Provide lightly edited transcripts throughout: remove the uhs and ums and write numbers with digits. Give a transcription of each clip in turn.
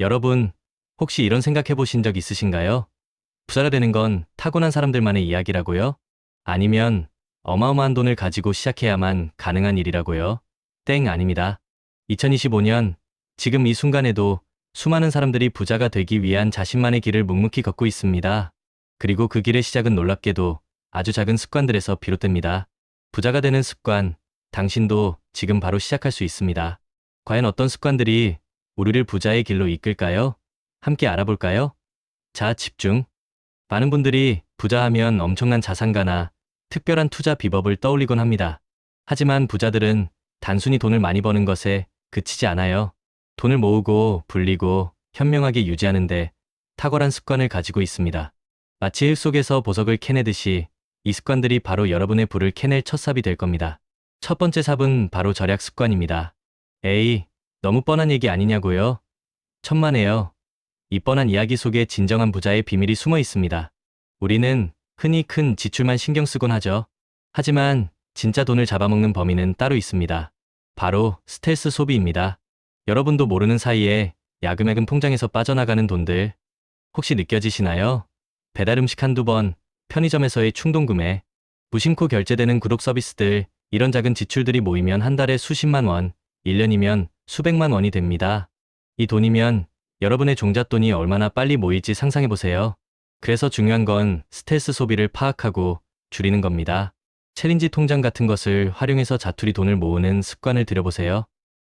여러분, 혹시 이런 생각해 보신 적 있으신가요? 부자가 되는 건 타고난 사람들만의 이야기라고요? 아니면 어마어마한 돈을 가지고 시작해야만 가능한 일이라고요? 땡, 아닙니다. 2025년, 지금 이 순간에도 수많은 사람들이 부자가 되기 위한 자신만의 길을 묵묵히 걷고 있습니다. 그리고 그 길의 시작은 놀랍게도 아주 작은 습관들에서 비롯됩니다. 부자가 되는 습관, 당신도 지금 바로 시작할 수 있습니다. 과연 어떤 습관들이 우리를 부자의 길로 이끌까요? 함께 알아볼까요? 자, 집중. 많은 분들이 부자하면 엄청난 자산가나 특별한 투자 비법을 떠올리곤 합니다. 하지만 부자들은 단순히 돈을 많이 버는 것에 그치지 않아요. 돈을 모으고 불리고 현명하게 유지하는데 탁월한 습관을 가지고 있습니다. 마치 흙 속에서 보석을 캐내듯이 이 습관들이 바로 여러분의 부를 캐낼 첫 삽이 될 겁니다. 첫 번째 삽은 바로 절약 습관입니다. 에이, 너무 뻔한 얘기 아니냐고요? 천만에요. 이 뻔한 이야기 속에 진정한 부자의 비밀이 숨어 있습니다. 우리는 흔히 큰 지출만 신경 쓰곤 하죠. 하지만 진짜 돈을 잡아먹는 범인은 따로 있습니다. 바로 스텔스 소비입니다. 여러분도 모르는 사이에 야금야금 통장에서 빠져나가는 돈들 혹시 느껴지시나요? 배달 음식 한두 번, 편의점에서의 충동 구매, 무심코 결제되는 구독 서비스들, 이런 작은 지출들이 모이면 한 달에 수십만 원, 1년이면 수백만 원이 됩니다. 이 돈이면 여러분의 종잣돈이 얼마나 빨리 모일지 상상해보세요. 그래서 중요한 건 스텔스 소비를 파악하고 줄이는 겁니다. 챌린지 통장 같은 것을 활용해서 자투리 돈을 모으는 습관을 들여보세요.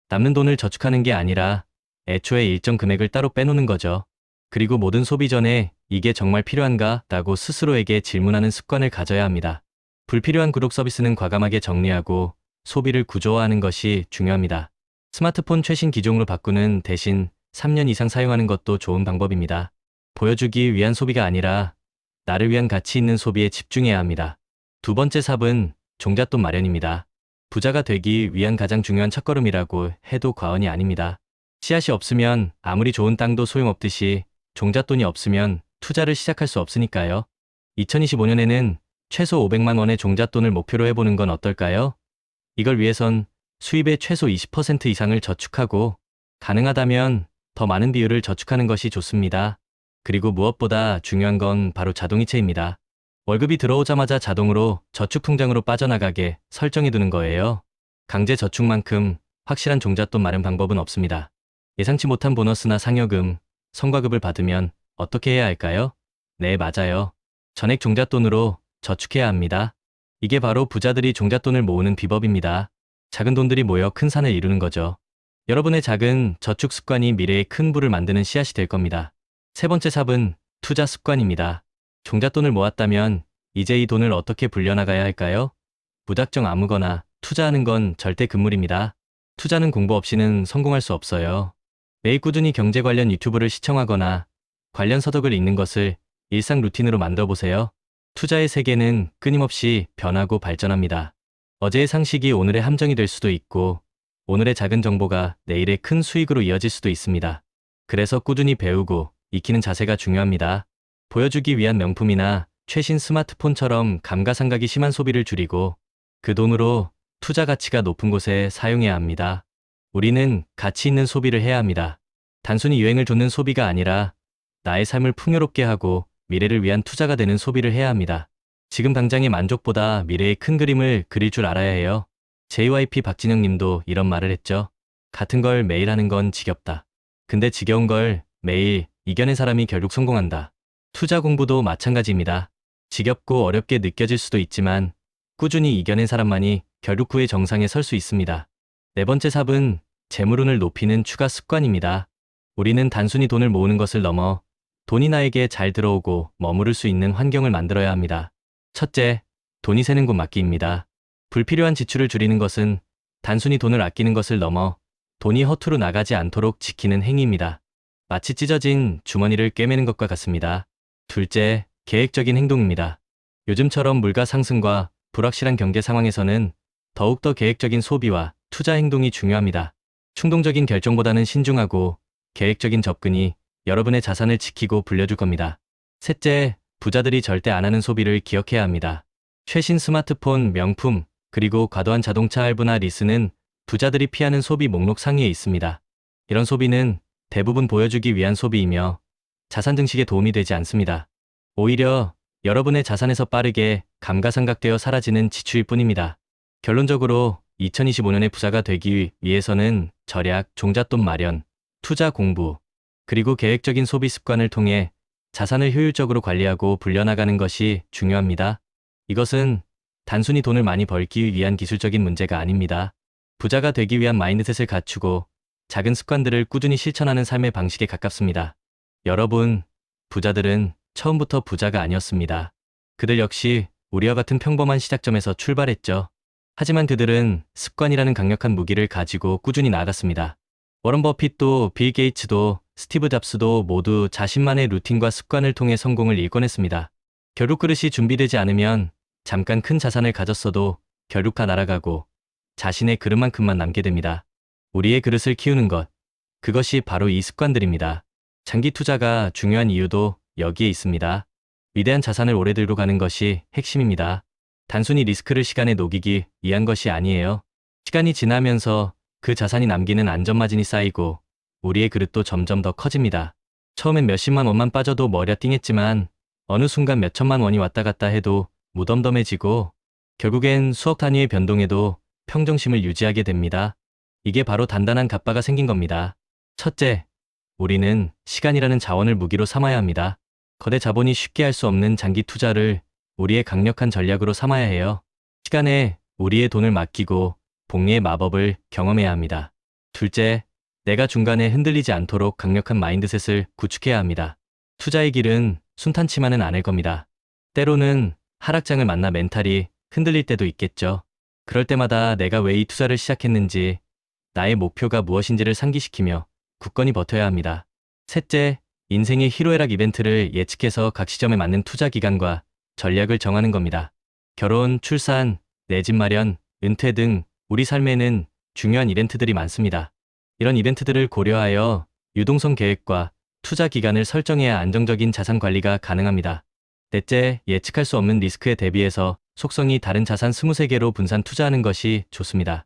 남는 돈을 저축하는 게 아니라 애초에 일정 금액을 따로 빼놓는 거죠. 그리고 모든 소비 전에 이게 정말 필요한가? 라고 스스로에게 질문하는 습관을 가져야 합니다. 불필요한 구독 서비스는 과감하게 정리하고 소비를 구조화하는 것이 중요합니다. 스마트폰 최신 기종으로 바꾸는 대신 3년 이상 사용하는 것도 좋은 방법입니다. 보여주기 위한 소비가 아니라 나를 위한 가치 있는 소비에 집중해야 합니다. 두 번째 삽은 종잣돈 마련입니다. 부자가 되기 위한 가장 중요한 첫걸음이라고 해도 과언이 아닙니다. 씨앗이 없으면 아무리 좋은 땅도 소용없듯이 종잣돈이 없으면 투자를 시작할 수 없으니까요. 2025년에는 최소 500만 원의 종잣돈을 목표로 해보는 건 어떨까요? 이걸 위해선 수입의 최소 20% 이상을 저축하고 가능하다면 더 많은 비율을 저축하는 것이 좋습니다. 그리고 무엇보다 중요한 건 바로 자동이체입니다. 월급이 들어오자마자 자동으로 저축통장으로 빠져나가게 설정해두는 거예요. 강제 저축만큼 확실한 종잣돈 마련 방법은 없습니다. 예상치 못한 보너스나 상여금, 성과급을 받으면 어떻게 해야 할까요? 네, 맞아요. 전액 종잣돈으로 저축해야 합니다. 이게 바로 부자들이 종잣돈을 모으는 비법입니다. 작은 돈들이 모여 큰 산을 이루는 거죠. 여러분의 작은 저축 습관이 미래의 큰 부를 만드는 씨앗이 될 겁니다. 세 번째 삽은 투자 습관입니다. 종잣돈을 모았다면 이제 이 돈을 어떻게 불려나가야 할까요? 무작정 아무거나 투자하는 건 절대 금물입니다. 투자는 공부 없이는 성공할 수 없어요. 매일 꾸준히 경제 관련 유튜브를 시청하거나 관련 서적을 읽는 것을 일상 루틴으로 만들어 보세요. 투자의 세계는 끊임없이 변하고 발전합니다. 어제의 상식이 오늘의 함정이 될 수도 있고 오늘의 작은 정보가 내일의 큰 수익으로 이어질 수도 있습니다. 그래서 꾸준히 배우고 익히는 자세가 중요합니다. 보여주기 위한 명품이나 최신 스마트폰처럼 감가상각이 심한 소비를 줄이고 그 돈으로 투자 가치가 높은 곳에 사용해야 합니다. 우리는 가치 있는 소비를 해야 합니다. 단순히 유행을 좇는 소비가 아니라 나의 삶을 풍요롭게 하고 미래를 위한 투자가 되는 소비를 해야 합니다. 지금 당장의 만족보다 미래의 큰 그림을 그릴 줄 알아야 해요. JYP 박진영 님도 이런 말을 했죠. 같은 걸 매일 하는 건 지겹다. 근데 지겨운 걸 매일 이겨낸 사람이 결국 성공한다. 투자 공부도 마찬가지입니다. 지겹고 어렵게 느껴질 수도 있지만 꾸준히 이겨낸 사람만이 결국 그의 정상에 설 수 있습니다. 네 번째 삽은 재물운을 높이는 추가 습관입니다. 우리는 단순히 돈을 모으는 것을 넘어 돈이 나에게 잘 들어오고 머무를 수 있는 환경을 만들어야 합니다. 첫째, 돈이 새는 곳 막기입니다. 불필요한 지출을 줄이는 것은 단순히 돈을 아끼는 것을 넘어 돈이 허투루 나가지 않도록 지키는 행위입니다. 마치 찢어진 주머니를 꿰매는 것과 같습니다. 둘째, 계획적인 행동입니다. 요즘처럼 물가 상승과 불확실한 경제 상황에서는 더욱더 계획적인 소비와 투자 행동이 중요합니다. 충동적인 결정보다는 신중하고 계획적인 접근이 여러분의 자산을 지키고 불려줄 겁니다. 셋째, 부자들이 절대 안 하는 소비를 기억해야 합니다. 최신 스마트폰, 명품, 그리고 과도한 자동차 할부나 리스는 부자들이 피하는 소비 목록 상위에 있습니다. 이런 소비는 대부분 보여주기 위한 소비이며 자산 증식에 도움이 되지 않습니다. 오히려 여러분의 자산에서 빠르게 감가상각되어 사라지는 지출일 뿐입니다. 결론적으로 2025년에 부자가 되기 위해서는 절약, 종잣돈 마련, 투자 공부, 그리고 계획적인 소비 습관을 통해 자산을 효율적으로 관리하고 불려나가는 것이 중요합니다. 이것은 단순히 돈을 많이 벌기 위한 기술적인 문제가 아닙니다. 부자가 되기 위한 마인드셋을 갖추고 작은 습관들을 꾸준히 실천하는 삶의 방식에 가깝습니다. 여러분, 부자들은 처음부터 부자가 아니었습니다. 그들 역시 우리와 같은 평범한 시작점에서 출발했죠. 하지만 그들은 습관이라는 강력한 무기를 가지고 꾸준히 나아갔습니다. 워런 버핏도 빌 게이츠도 스티브 잡스도 모두 자신만의 루틴과 습관을 통해 성공을 일궈냈습니다. 결국 그릇이 준비되지 않으면 잠깐 큰 자산을 가졌어도 결국 다 날아가고 자신의 그릇만큼만 남게 됩니다. 우리의 그릇을 키우는 것, 그것이 바로 이 습관들입니다. 장기 투자가 중요한 이유도 여기에 있습니다. 위대한 자산을 오래 들고 가는 것이 핵심입니다. 단순히 리스크를 시간에 녹이기 위한 것이 아니에요. 시간이 지나면서 그 자산이 남기는 안전마진이 쌓이고 우리의 그릇도 점점 더 커집니다. 처음엔 몇십만 원만 빠져도 머리가 띵했지만 어느 순간 몇천만 원이 왔다 갔다 해도 무덤덤해지고 결국엔 수억 단위의 변동에도 평정심을 유지하게 됩니다. 이게 바로 단단한 갑바가 생긴 겁니다. 첫째, 우리는 시간이라는 자원을 무기로 삼아야 합니다. 거대 자본이 쉽게 할 수 없는 장기 투자를 우리의 강력한 전략으로 삼아야 해요. 시간에 우리의 돈을 맡기고 복리의 마법을 경험해야 합니다. 둘째, 내가 중간에 흔들리지 않도록 강력한 마인드셋을 구축해야 합니다. 투자의 길은 순탄치만은 않을 겁니다. 때로는 하락장을 만나 멘탈이 흔들릴 때도 있겠죠. 그럴 때마다 내가 왜 이 투자를 시작했는지, 나의 목표가 무엇인지를 상기시키며 굳건히 버텨야 합니다. 셋째, 인생의 희로애락 이벤트를 예측해서 각 시점에 맞는 투자 기간과 전략을 정하는 겁니다. 결혼, 출산, 내 집 마련, 은퇴 등 우리 삶에는 중요한 이벤트들이 많습니다. 이런 이벤트들을 고려하여 유동성 계획과 투자 기간을 설정해야 안정적인 자산 관리가 가능합니다. 넷째, 예측할 수 없는 리스크에 대비해서 속성이 다른 자산 23개로 분산 투자하는 것이 좋습니다.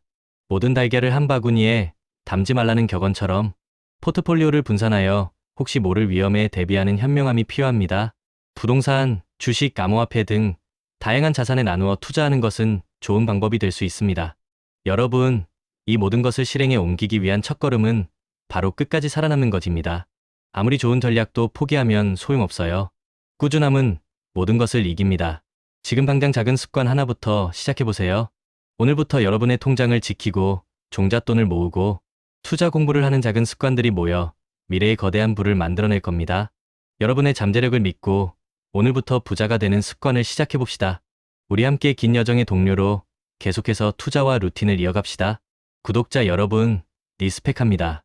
모든 달걀을 한 바구니에 담지 말라는 격언처럼 포트폴리오를 분산하여 혹시 모를 위험에 대비하는 현명함이 필요합니다. 부동산, 주식, 암호화폐 등 다양한 자산에 나누어 투자하는 것은 좋은 방법이 될 수 있습니다. 여러분, 이 모든 것을 실행에 옮기기 위한 첫걸음은 바로 끝까지 살아남는 것입니다. 아무리 좋은 전략도 포기하면 소용없어요. 꾸준함은 모든 것을 이깁니다. 지금 당장 작은 습관 하나부터 시작해보세요. 오늘부터 여러분의 통장을 지키고 종잣돈을 모으고 투자 공부를 하는 작은 습관들이 모여 미래의 거대한 부를 만들어낼 겁니다. 여러분의 잠재력을 믿고 오늘부터 부자가 되는 습관을 시작해봅시다. 우리 함께 긴 여정의 동료로 계속해서 투자와 루틴을 이어갑시다. 구독자 여러분, 리스펙합니다.